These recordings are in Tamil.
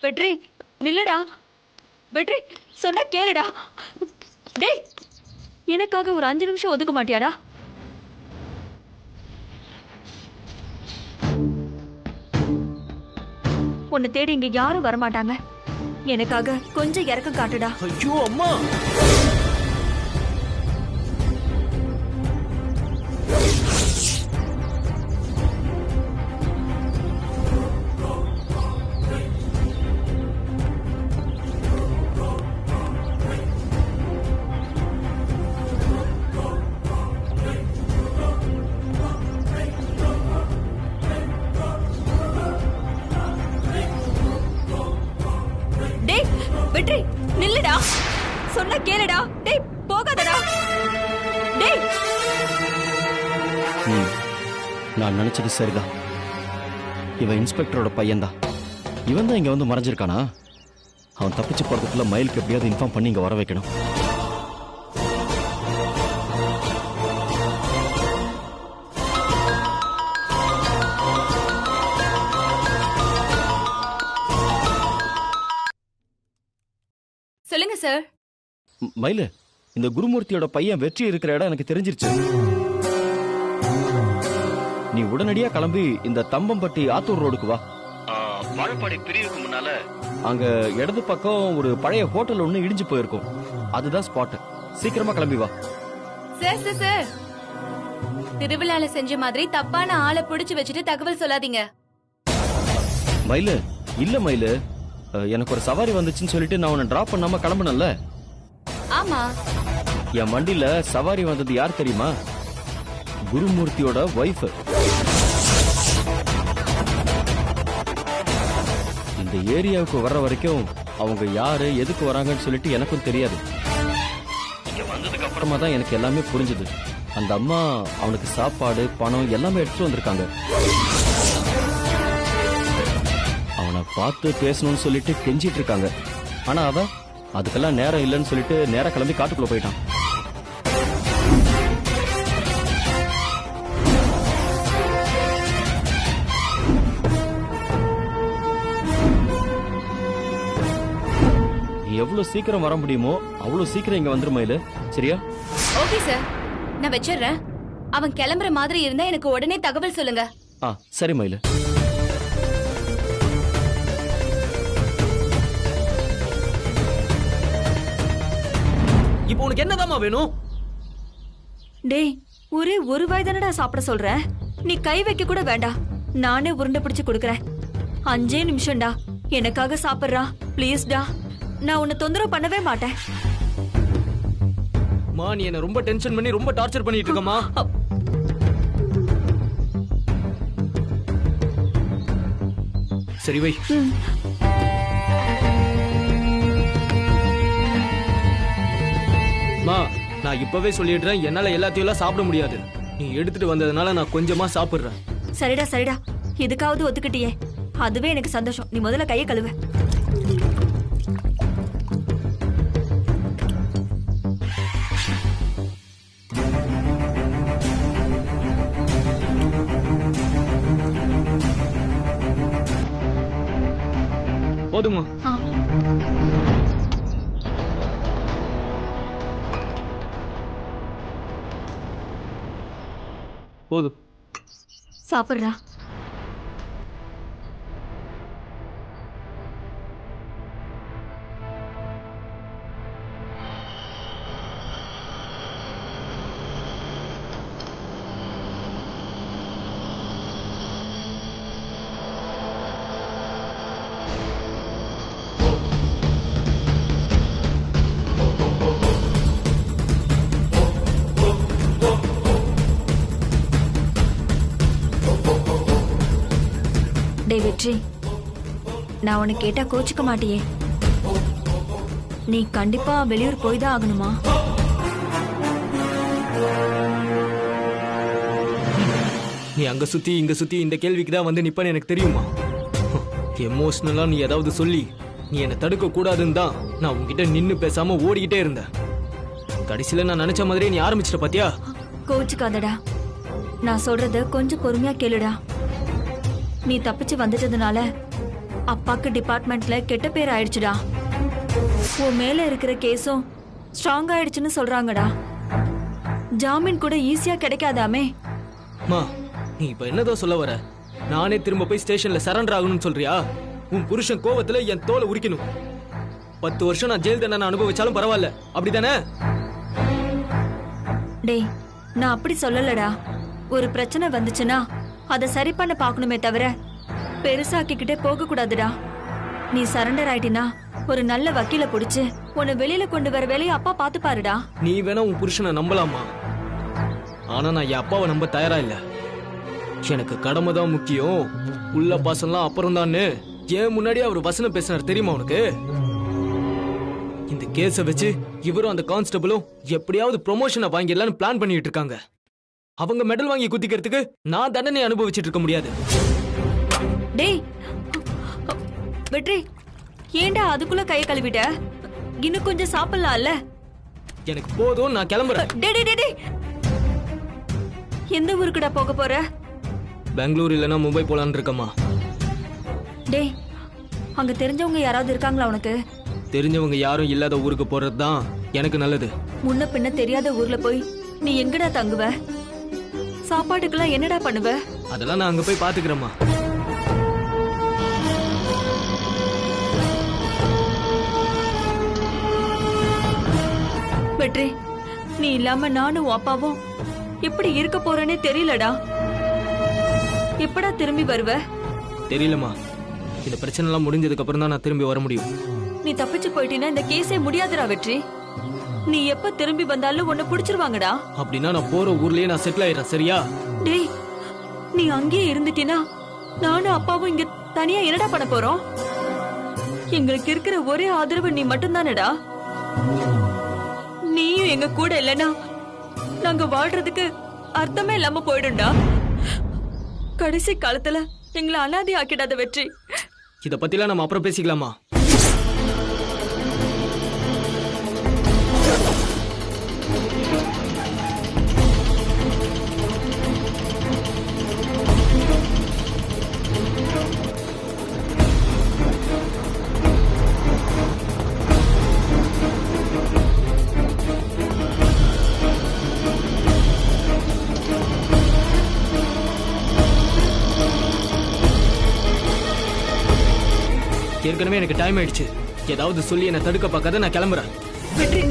வெற்றி நில்லுடா. வெற்றி சொன்னா கேளுடா. டேய் எனக்காக ஒரு 5 நிமிஷம் ஒதுக்க மாட்டியாடா? உன்னை தேடி இங்க யாரும் வரமாட்டாங்க. எனக்காக கொஞ்சம் இறக்கம் காட்டுடா. ஐயோ அம்மா. டேய் வெற்றி நில்லுடா. சொன்னா கேளுடா. டேய் போகாதடா. டேய் நான் நினைச்சது சரிதான். இவன் இன்ஸ்பெக்டரோட பையன்தான். இவன் தான் இங்க வந்து மறைஞ்சிருக்கானா? அவன் தப்பிச்சு போறதுக்குள்ள மயிலுக்கு எப்படியாவது இன்ஃபார்ம் பண்ணி இங்க வர வைக்கணும். சொல்லுங்க சார். மயிலு, இந்த குருமூர்த்தியோட பையன் வெற்றி இருக்கிற இடம் எனக்கு தெரிஞ்சிருச்சு. நீ உடனடியா கிளம்பி இந்த தம்பம்பட்டி ஆத்தூர் ரோடுக்கு வா. வாழப்பாடி பிரிவுக்கு முன்னால அங்க இடது பக்கம் ஒரு பழைய ஹோட்டல் ஒண்ணு இடிஞ்சு போயிருக்கும். அதுதான் ஸ்பாட். சீக்கிரமா கிளம்பி வா. சார் சார் சார், திருவிழால செஞ்ச மாதிரி தப்பான ஆளை புடிச்சு வச்சுட்டு தகவல் சொல்லாதீங்க. மயிலு, இல்ல மயிலு, எனக்கு ஒரு சவாரி வந்துச்சுன்னு சொல்லிட்டு நான் உன்னை டிராப் பண்ணாம கிளம்புனேன்ல. ஆமா, என் வண்டியில சவாரி வந்தது யார் தெரியுமா? குருமூர்த்தியோட வைஃப். இந்த ஏரியாவுக்கு வர்ற வரைக்கும் அவங்க யாரு எதுக்கு வராங்கன்னு சொல்லிட்டு எனக்கும் தெரியாது. இங்க வந்ததுக்கு அப்புறமா தான் எனக்கு எல்லாமே புரிஞ்சுது. அந்த அம்மா அவனுக்கு சாப்பாடு பணம் எல்லாமே எடுத்துட்டு வந்திருக்காங்க. அவனை பார்த்து பேசணும்னு சொல்லிட்டு கெஞ்சிட்டு இருக்காங்க. ஆனா அவன் அதுக்கெல்லாம் நேரம் இல்லைன்னு சொல்லிட்டு நேரா கிளம்பி காட்டுக்குள்ள போயிட்டான். நீ எவ்வளவு சீக்கிரம் வர முடியுமோ அவ்வளவு சீக்கிரம் இங்க வந்துரு மயிலு, சரியா? ஓகே சார், நான் வச்சிடுறேன். அவன் கிளம்புற மாதிரி இருந்தா எனக்கு உடனே தகவல் சொல்லுங்க. சரி மயிலு. இப்போ உனக்கு என்னதாம்மா வேணும்? டேய் ஒரே ஒரு வாய் தானடா சாப்பிட சொல்ற. நீ கை வைக்க கூட வேண்டாம். நானே உருண்டை பிடிச்சு கொடுக்கறேன். 5 நிமிஷம்டா. எனக்காக சாப்பிடுறா ப்ளீஸ்டா. நான் உன்னை தொந்தரவு பண்ணவே மாட்டேன். மா, நீ என்ன ரொம்ப டென்ஷன் பண்ணி ரொம்ப டார்ச்சர் பண்ணிட்டு இருக்கமா? சரி வை. மா, நான் இப்பவே சொல்லிடுறேன், என்னால எல்லாத்தையும் எல்லாம் சாப்பிட முடியாது. நீ எடுத்துட்டு வந்ததுனால நான் கொஞ்சமா சாப்பிடுறேன். சரிடா சரிடா, இதுக்காவது ஒத்துக்கிட்டியே, அதுவே எனக்கு சந்தோஷம். நீ முதல்ல கையை கழுவ. போதுமா? போதும். சாப்பிடுறா. டேய் வெற்றி, நான் உன்னை கேட்டா கோச்சுக்க மாட்டியே? நீ கண்டிப்பா வெளியூர் போய் தான் ஆகணுமா? நீ அங்க சுத்தி இங்க சுத்தி இந்த கேள்விக்கு தான் வந்து நிப்பன்னு எனக்கு தெரியுமா? எமோஷனலா நீ ஏதாவது சொல்லி நீ என்ன தடுக்க கூடாதுன்னு தான் நான் உன்கிட்ட நின்னு பேசாம ஓடிக்கிட்டே இருந்தேன். கடைசியில நான் நினைச்ச மாதிரியே நீ ஆரம்பிச்சிட்ட பாத்தியா? கோச்சுக்காதடா. நான் சொல்றத கொஞ்சம் பொறுமையா கேளுடா. நீ தப்பிச்சு வந்துட்டதுனால அப்பாக்கு டிபார்ட்மெண்ட்ல கெட்ட பேர் ஆயிடுச்சுடா. உன் மேல இருக்கிற கேஸும் ஸ்ட்ராங் ஆயிடுச்சுன்னு சொல்றாங்கடா. ஜாமீன் கூட ஈஸியா கிடைக்காதாமே. மா நீ இப்ப என்னதான் சொல்ல வர? நானே திரும்ப போய் ஸ்டேஷன்ல சரண்டர் ஆகணும்னு சொல்றியா? உன் புருஷன் கோவத்துல என் தோலை உரிக்கணும். 10 வருஷம் நான் ஜெயில் தண்டனை அனுபவிச்சாலும் பரவாயில்ல, அப்படிதானே? டேய், நான் அப்படி சொல்லலடா. ஒரு பிரச்சனை வந்துச்சுன்னா அதை சரி பண்ண பாக்கணுமே தவிர பெருசாக்கிக்கிட்டே போக கூடாதுடா. நீ சரண்டர் ஆயிட்டினா ஒரு நல்ல வக்கீல புடிச்சு உன்னை வெளியில கொண்டு வர வேலையை அப்பா பாத்து பாருடா. நீ வேணா உன் புருஷனை நம்பலாமா, ஆனா நான் என் அப்பாவை நம்ப தயாரா இல்ல. எனக்கு கடமை தான் முக்கியம், உள்ள பாசம்லாம் அப்புறம் தான்னு ஏன் முன்னாடி அவர் வசனம் பேசினார் தெரியுமா உனக்கு? இந்த கேஸ வச்சு இவரும் அந்த கான்ஸ்டபிளும் எப்படியாவது ப்ரொமோஷனை வாங்கிடலான்னு பிளான் பண்ணிட்டு இருக்காங்க. அவங்க மெடல் வாங்கி குத்திக்கிறதுக்கு நான் தண்டனை அனுபவிச்சுட்டு இருக்க முடியாது. டேய் வெற்றி, ஏன்டா அதுக்குள்ள கையை கழுவிட்ட? இன்னும் கொஞ்சம் சாப்பிடலாம்ல? எனக்கு போதும், நான் கிளம்புறேன். டேய் டேய் டேய், எந்த ஊருக்குடா போக போற? பெங்களூர் இல்லைன்னா மும்பை போலான்னு இருக்கம்மா. டேய், அங்க தெரிஞ்சவங்க யாராவது இருக்காங்களா உனக்கு? தெரிஞ்சவங்க யாரும் இல்லாத ஊருக்கு போறது தான் எனக்கு நல்லது. முன்ன பின்ன தெரியாத ஊர்ல போய் நீ எங்கடா தங்குவ? சாப்பாட்டுக்கெல்லாம் என்னடா பண்ணுவ? அதெல்லாம் நான் அங்க போய் பாத்துக்கிறேம்மா. வெற்றி, நீ இல்லாம நானும் அப்பாவும் எப்படி இருக்க போறேனே தெரியலடா. எப்படா திரும்பி வருவ? தெரியலம்மா, இந்த பிரச்சனை எல்லாம் முடிஞ்சதுக்கு அப்புறம் தான் நான் திரும்பி வர முடியும். நீ தப்பிச்சு போயிட்டீன்னா இந்த கேஸே முடியாதுடா வெற்றி. நீ எப்ப திரும்பி வந்தாலும் உன்னை புடிச்சிருவாங்கடா. அப்படின்னா நான் போற ஊர்லயே நான் செட்டில் ஆயிடுறேன், சரியா? டேய், நீ அங்கேயே இருந்துட்டீனா நானும் அப்பாவும் இங்க தனியா என்னடா பண்ண போறோம்? எங்களுக்கு இருக்கிற ஒரே ஆதரவு நீ மட்டும்தானடா. நீயும் எங்க கூட இல்லனா நாங்க வாழ்றதுக்கு அர்த்தமே இல்லாம போயிடும்டா. கடைசி காலத்துல எங்களை அனாதை ஆக்கிடாத வெற்றி. இத பத்திலாம் நம்ம அப்புறம் பேசிக்கலாமா? ஏற்கனவே எனக்கு டைம் ஆயிடுச்சு. ஏதாவது சொல்லி என்ன தடுக்க பார்க்காத, நான் கிளம்புறேன். வெற்றி,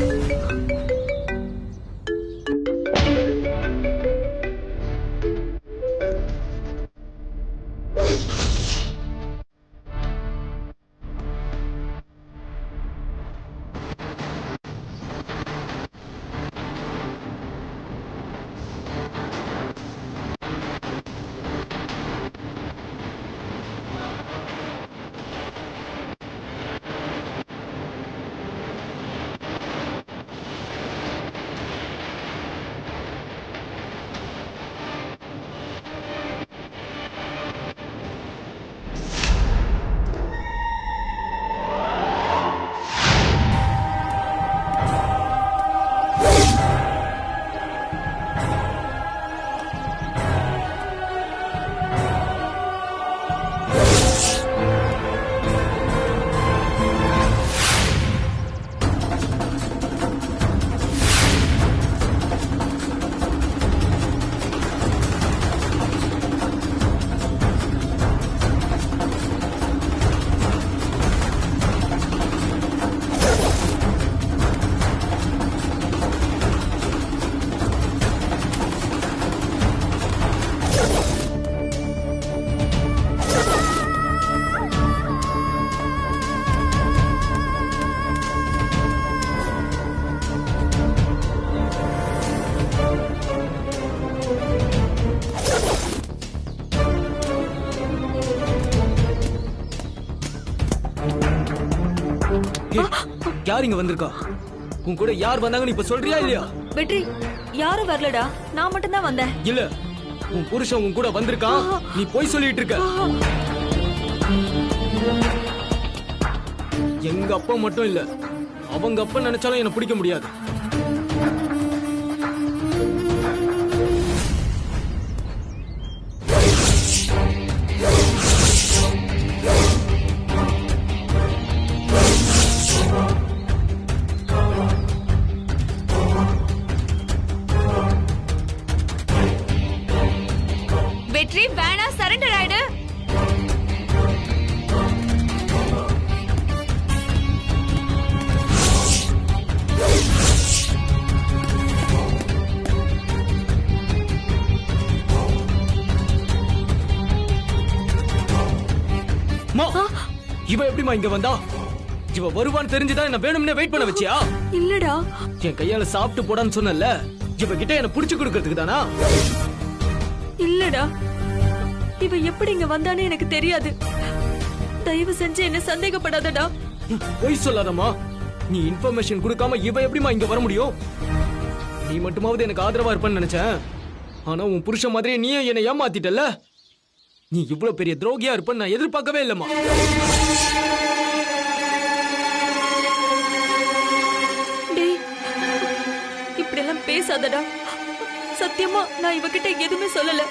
யார் இங்க வந்திருக்கா? உன் கூட யார் வந்தாங்கன்னு இப்ப சொல்றியா இல்லையா? வெற்றி, யாரும் வரலடா, நான் மட்டும் தான் வந்தேன். இல்ல, உன் புருஷன் உன் கூட வந்திருக்கான், நீ போய் சொல்லிட்டு இருக்க. எங்க அப்பா மட்டும் இல்ல, அவங்க அப்பா நினைச்சாலும் என்ன பிடிக்க முடியாது. வெற்றி வேணா, சரண்டர் ஆயிடு. இவ எப்படிமா இங்க வந்தா? இவ வருவான்னு தெரிஞ்சுதான் என்ன வேணும்னே வெயிட் பண்ண வச்சியா? இல்லடா, என் கையால சாப்பிட்டு போடான்னு சொன்னல, இவ கிட்ட என்ன புடிச்சு கொடுக்கறதுக்கு தானா? இல்லடா, இவ எப்படி இங்க வந்தானே எனக்கு தெரியாது. தயவு செஞ்சு என்ன சந்தேகப்படாதடா. பொய் சொல்லாதம்மா. நீ இன்ஃபர்மேஷன் கொடுக்காம இவ எப்படிமா இங்க வர முடியும்? நீ மட்டுமாவது எனக்கு ஆதரவா இருப்பேன்னு நினைச்சேன். ஆனா உன் புருஷன் மாதிரியே நீயே என்னை ஏமாத்திட்டல. நீ இவ்வளவு பெரிய துரோகியா இருப்பன்னு நான் எதிர்பார்க்கவே இல்லம்மா. டேய், இப்படி எல்லாம் பேசாதடா. சத்தியமா நான் இவகிட்ட எதுவுமே சொல்லல.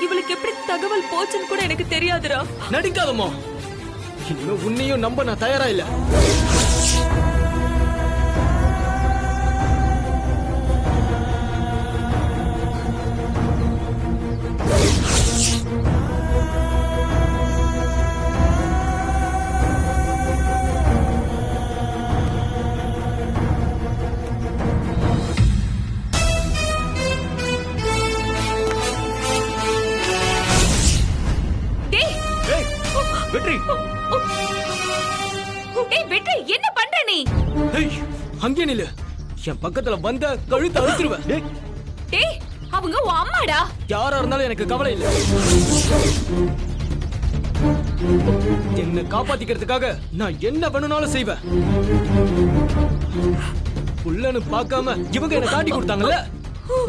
இவளுக்கு எப்படி தகவல் போச்சுன்னு கூட எனக்கு தெரியாதுடா. நடிக்காதம்மா. இனிமே உன்னையும் நம்ப நான் தயாரா இல்ல. வெற்றி, டேய் வெற்றி, என்ன பண்ற நீ? அங்கே நில்லு. என் பக்கத்துல வந்த கழுத்து அறுத்துருவேன். டேய், அவங்க உன் அம்மாடா. யாரா இருந்தாலும் எனக்கு கவலை இல்ல. என்ன காப்பாத்திக்கிறதுக்காக நான் என்ன வேணும்னாலும் செய்வேன். புள்ளன்னு பார்க்காம இவங்க என்ன காட்டி கொடுத்தாங்கல்ல,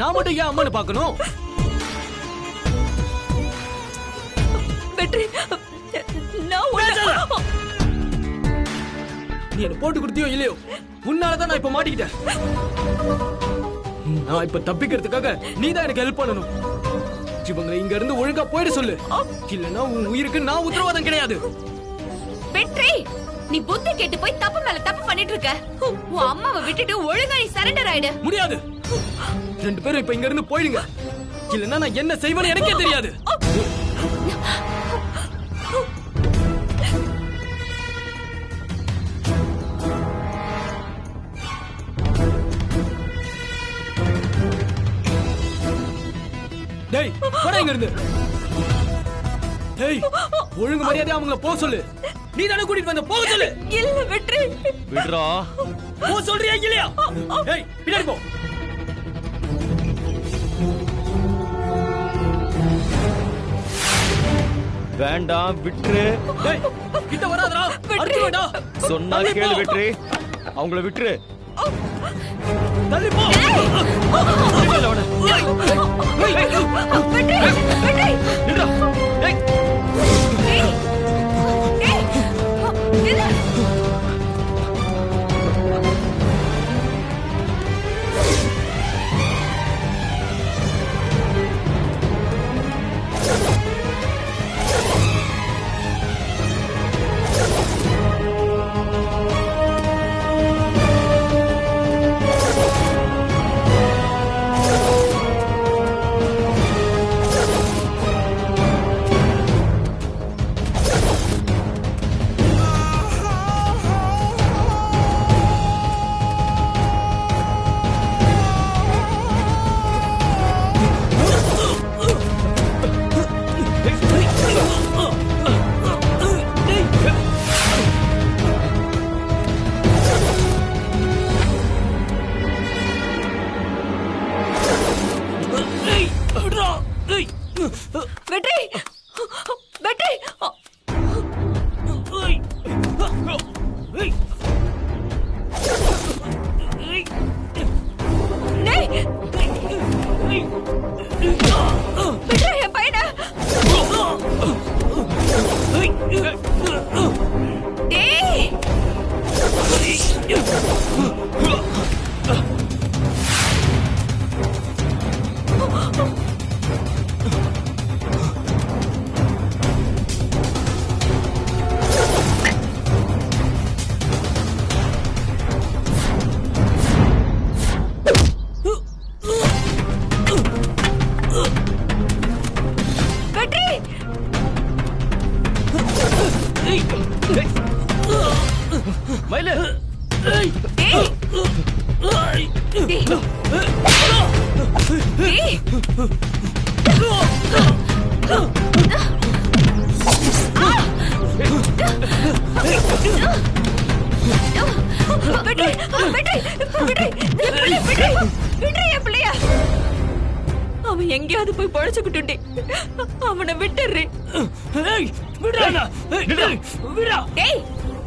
நான் மட்டும் ஏன் அம்மான்னு பார்க்கணும்? வெற்றி, நீ என்ன போட்டு கொடுத்தியோ இல்லையோ, உன்னாலதான் நான் இப்ப மாட்டிக்கிட்டேன். நான் இப்ப தப்பிக்கிறதுக்காக நீதான் எனக்கு ஹெல்ப் பண்ணணும். இவங்களை இங்க இருந்து ஒழுங்கா போயிட சொல்லு. இல்லன்னா உன் உயிருக்கு நான் உத்தரவாதம் கிடையாது. வெற்றி, நீ புத்தி கேட்டு போய் தப்பு மேல தப்பு பண்ணிட்டு இருக்க. உன் அம்மாவை விட்டுட்டு ஒழுங்கா நீ சரண்டர் ஆயிடு. முடியாது. ரெண்டு பேரும் இப்ப இங்க இருந்து போயிடுங்க. இல்லன்னா நான் என்ன செய்வேன்னு எனக்கே தெரியாது. டேய், போடா இங்க இருந்து. டேய், ஒழுங்கு மரியாதையா அவங்கள போக சொல்லு. நீ தானே கூட்டிட்டு வந்த, போக சொல்லு. இல்ல வெற்றி, விடுறா. போ சொல்றியா இல்லையா? டேய், பின்னாடி போ. வேண்டாம், விட்டுரு. டேய், கிட்ட வராதடா. அடிச்சு வேடா. சொன்னா கேளு வெற்றி. அவங்கள விட்டுரு. தள்ளி போ. இல்ல அவன. வெற்றி, வெற்றி. நில்றா. டேய். டேய். டேய். நில்லு. வெற்றி, வெற்றி. டேய், வெற்றி என் பையனை. டேய். அவன் எங்கேயாவது போய் பொழைச்சுக்கிட்டு அவனை விட்டுறேன்.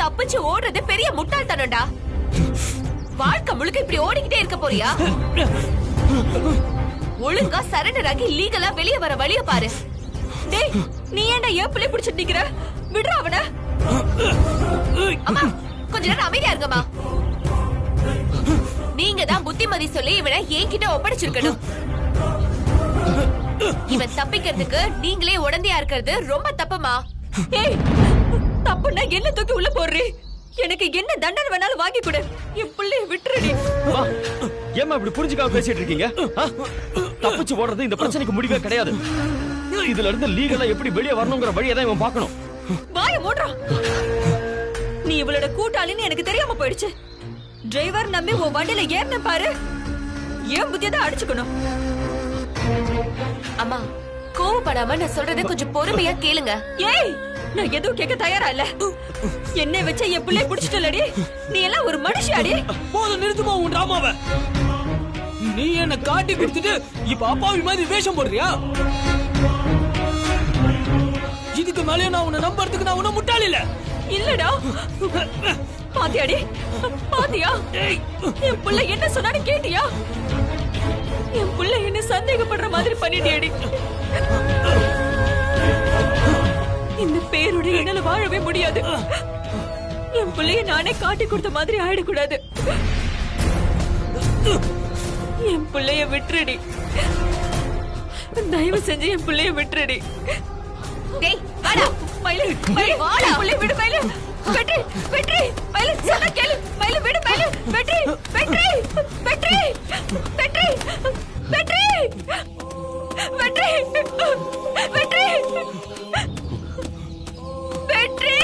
தப்பிச்சு ஓடுறது பெரிய முட்டாள்தனம்டா. வாழ்க்கை முழுக்க இப்படி ஓடிக்கிட்டே இருக்க போறியா? ஒழுங்கா சரண்டர் ஆகி லீகலா வெளியே வர வழிய பாரு. டேய், நீ ஏன்டா என் பிள்ளை பிடிச்சிட்டு நிக்கிற? விடுற அவன. அம்மா கொஞ்ச நேரம் அமைதியா இருக்கமா. நீங்க தான் புத்திமதி சொல்லி இவனை என்கிட்ட ஒப்படைச்சிருக்கணும். இவன் தப்பிக்கிறதுக்கு நீங்களே உடந்தையா இருக்கிறது ரொம்ப தப்புமா. ஏய், தப்புன்னா என்ன தூக்கி உள்ள போடுறே? எனக்கு என்ன தண்டனை வேணாலும் வாங்கி கொடு. என் பிள்ளைய விட்டுறடி. ஏமா இப்படி புரிஞ்சுக்காம பேசிட்டு இருக்கீங்க? தப்பிச்சு ஓடுறது இந்த பிரச்சனைக்கு முடிவே கிடையாது. இதுல இருந்து லீகலா எப்படி வெளியே வரணுங்கிற வழியை தான் இவன் பார்க்கணும். வாய மூடுறா. நீ இவளோட கூட்டாளின்னு எனக்கு தெரியாம போயிடுச்சு. டிரைவர் நம்பி உன் வண்டியில ஏறின பாரு. ஏன் புத்தியை தான் அடிச்சுக்கணும். அம்மா கோவப்படாம நான் சொல்றதை கொஞ்சம் பொறுமையா கேளுங்க. ஏய், நான் எதுவும் கேட்க தயாரா இல்ல. என்னை வச்ச என் பிள்ளைய பிடிச்சிட்டலடி. நீ எல்லாம் ஒரு மனுஷியாடி. போதும், நிறுத்துமா உன் டிராமாவை. நீ என்ன காட்டி கொடுத்துட்டு இப்ப அப்பாவி மாதிரி வேஷம் போடுறியா? இதுக்கு மேலே நான் உன்னை நம்புறதுக்கு நான் உன்னை முட்டாள் இல்ல. இல்லடா. பாத்தியாடி, பாத்தியா? என் பிள்ளை என்ன சொன்னான்னு கேட்டியா? என் பிள்ளை என்ன சந்தேகப்படுற மாதிரி பண்ணிட்டியாடி. இந்த பேரோட என்னால வாழவே முடியாது. என் பிள்ளைய நானே காட்டி கொடுத்த மாதிரி ஆயிடக்கூடாது. என் பிள்ளைய விட்டுறடி. தயவு செஞ்சு என் பிள்ளைய விட்டுறடி. டேய் வாடா. மயிலு, மயிலு, வாடா. பிள்ளைய விடு மயிலு. வெற்றி, வெற்றி, மயிலு சொன்னா கேளு. மயிலு விடு மயிலு. வெற்றி, வெற்றி, வெற்றி, வெற்றி, வெற்றி, வெற்றி, வெற்றி, வெற்றி.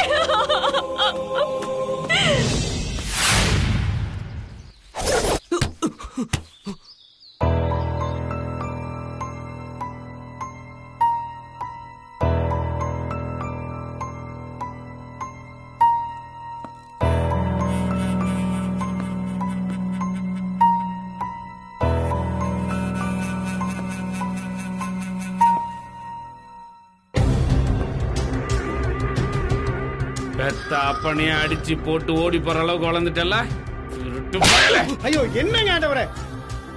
பெத்த அப்பனையே அடிச்சு போட்டு ஓடி போற அளவுக்கு வளர்ந்துட்டல. ஐயோ என்னங்க ஆண்டவரே,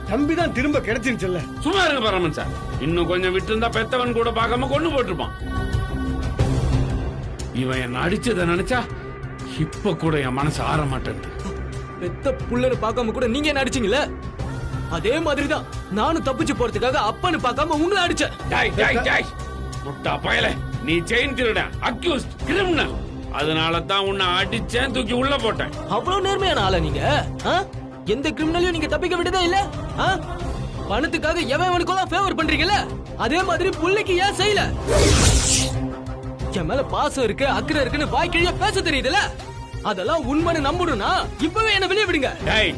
தம்பிதான் திரும்ப கிடைச்சிருச்சுல்ல. சும்மா இருங்க பரமன் சார். இன்னும் கொஞ்சம் விட்டு இருந்தா பெத்தவன் கூட பார்க்காம கொண்டு போட்டிருப்பான். இவன் என்ன அடிச்சத நினைச்சா இப்ப கூட என் மனசு ஆற மாட்டேன். பெத்த புள்ளன்னு பார்க்காம கூட நீங்க என்ன அடிச்சீங்கல்ல, அதே மாதிரிதான் நானும் தப்பிச்சு போறதுக்காக அப்பன்னு பார்க்காம உங்களை அடிச்சேன். டாய் டாய் டாய் முட்டா பயல, நீ செயின் திருடன், அக்யூஸ்ட், கிரிமினல். அதனால தான் உன்னை அடிச்சேன், தூக்கி உள்ள போட்டேன். அவ்வளவு நேர்மையான ஆளா நீங்க? எந்த கிரிமினலையும் நீங்க தப்பிக்க விட்டதே இல்ல. பணத்துக்காக எவனுக்கெல்லாம் ஃபேவர் பண்றீங்கல்ல, அதே மாதிரி புள்ளைக்கு ஏன் செய்யல? என் மேல பாசம் இருக்கு, அக்கறை இருக்குன்னு வாய் கிழிய பேச தெரியுதுல, அதெல்லாம் உண்மைன்னு நம்பணும்னா இப்பவே என்ன வெளியே விடுங்க. டேய்,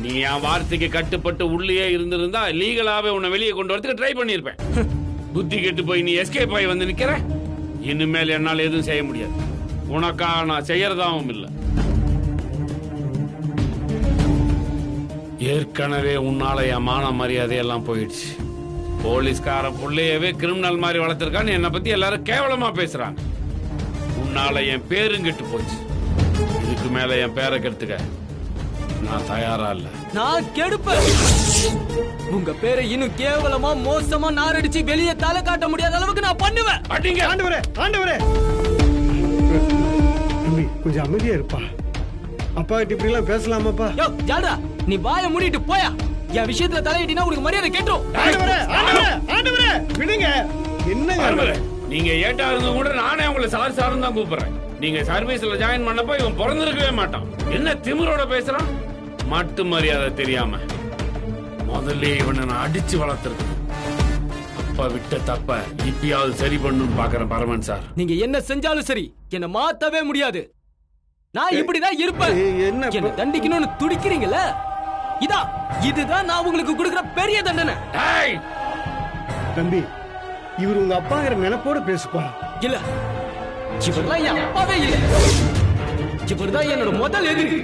நீ என் வார்த்தைக்கு கட்டுப்பட்டு உள்ளே இருந்திருந்தா லீகலாவே உன்னை வெளியே கொண்டு வரதுக்கு ட்ரை பண்ணிருப்பேன். புத்தி கெட்டு போய் நீ எஸ்கேப் ஆகி வந்து நிக்கிற. இனிமேல் என்னால எதுவும் செய்ய முடியாது. உனக்கா நான் செய்யறதாவும் இல்ல. ஏற்கனவே உன்னால என் மான மரியாதை எல்லாம் போயிடுச்சு. போலீஸ்கார புள்ளையவே கிரிமினல் மாதிரி வளர்த்திருக்கான்னு என்னை பத்தி எல்லாரும் கேவலமா பேசுறாங்க. உன்னால என் பேரும் கெட்டு போச்சு. இதுக்கு மேல என் பேரை கெடுத்துக்க நான் தயாரா இல்ல. நான் கெடுப்பேன். உங்க பேரை இன்னும் கேவலமா மோசமா நாரடிச்சு வெளியே தலை காட்ட முடியாத அளவுக்கு நான் பண்ணுவேன். அடிங்க. ஆண்டவரே, ஆண்டவரே. தம்பி கொஞ்சம் அமைதியா இருப்பா. அப்பா கிட்ட இப்படி எல்லாம் பேசலாமாப்பா? யோ ஜாடா, நீ வாயை மூடிட்டு போயா. என் விஷயத்துல தலையிட்டினா உனக்கு மரியாதை கேட்டுரும். ஆண்டவரே, ஆண்டவரே, ஆண்டவரே, விடுங்க. என்னங்க நீங்க ஏட்டா இருந்த கூட நானே உங்களை சார் சார்னு தான் கூப்பிடுறேன். நீங்க சர்வீஸ்ல ஜாயின் பண்ணப்ப இவன் பிறந்திருக்கவே மாட்டான். என்ன திமிரோட பேசுறான்? மட்டு மரியாதை தெரியாம. முதல்ல இவனை நான் அடிச்சு வளர்த்திருக்கேன். அப்பா விட்ட தப்ப இப்பயாவது சரி பண்ணு பாக்குறேன் பரமன் சார். நீங்க என்ன செஞ்சாலும் சரி என்ன மாத்தவே முடியாது. நான் இப்படிதான் இருப்பேன். என்ன என்ன தண்டிக்கணும்னு துடிக்கிறீங்கல்ல, இதுதான் நான் உங்களுக்கு கொடுக்கிற பெரிய தண்டனை. டேய், தம்பி, இவர் உங்க அப்பாங்கிற நினைப்போட பேசுப்பா. இல்ல, இவர்தான் என் அப்பாவே இல்ல. இவர்தான் என்னோட முதல் எதிரி.